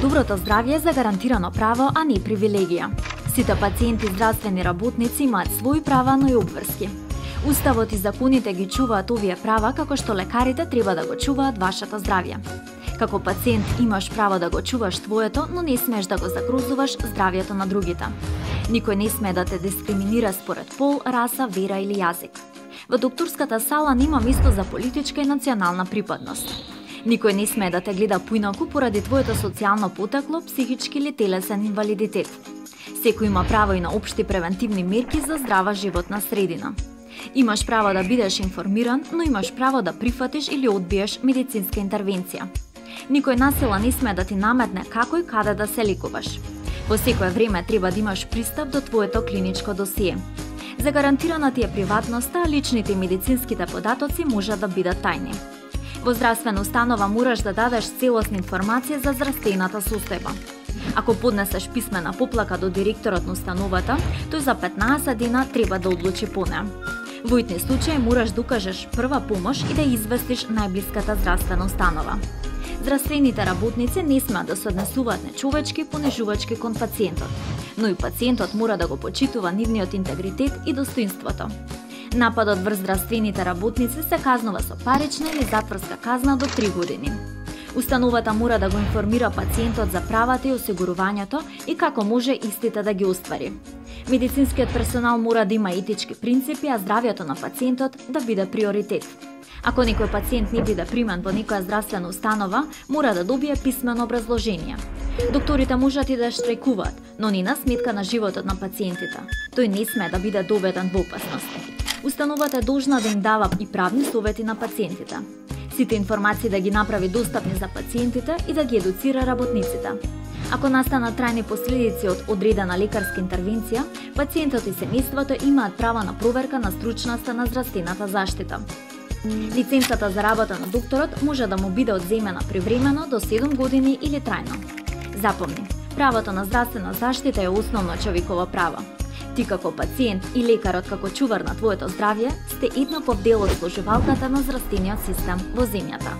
Доброто здравје е загарантирано право, а не привилегија. Сите пациенти и здравствени работници имаат своји права, но и обврски. Уставот и законите ги чуваат овие права, како што лекарите треба да го чуваат вашето здравје. Како пациент имаш право да го чуваш твоето, но не смееш да го загрозуваш здравјето на другите. Никој не смее да те дискриминира според пол, раса, вера или јазик. Во докторската сала нема место за политичка и национална припадност. Никој не смее да те гледа поинаку поради твоето социјално потекло, психички или телесен инвалидитет. Секој има право и на општи превентивни мерки за здрава животна средина. Имаш право да бидеш информиран, но имаш право да прифатиш или одбиеш медицинска интервенција. Никој насила не смее да ти наметне како и каде да се лекуваш. Во секое време треба да имаш пристап до твоето клиничко досие. Загарантирана ти е приватноста, а личните и медицинските податоци можат да бидат тајни. Во здравствена установа мораш да дадеш целосна информација за здравствената состојба. Ако поднесеш писмена поплака до директорот на установата, тој за 15 дена треба да одлучи по неа. Во итни случаи мораш да укажеш прва помош и да известиш најблиската здравствена установа. Здравствените работници не смеат да се однесуваат нечовечки, понижувачки кон пациентот, но и пациентот мора да го почитува нивниот интегритет и достоинството. Нападот врз здравствените работници се казнува со парична или затворска казна до 3 години. Установата мора да го информира пациентот за правата и осигурувањето и како може истите да ги оствари. Медицинскиот персонал мора да има етички принципи, а здравјето на пациентот да биде приоритет. Ако некој пациент не биде примен во некоја здравствена установа, мора да добие писмено образложение. Докторите можат и да штрајкуваат, но не на сметка на животот на пациентите. Тој не смее да биде доведен во опасност. Установата е должна да им дава и правни совети на пациентите. Сите информации да ги направи достапни за пациентите и да ги едуцира работниците. Ако настанат трајни последици од одредена лекарска интервенција, пациентот и семејството имаат право на проверка на стручноста на здравствената заштита. Лиценцата за работа на докторот може да му биде одземена привремено до 7 години или трајно. Запомни, правото на здравствена заштита е основно човеково право. Ти како пациент и лекарот како чувар на твоето здравје сте еднаков дел од сложувалката на здравствениот систем во земјата.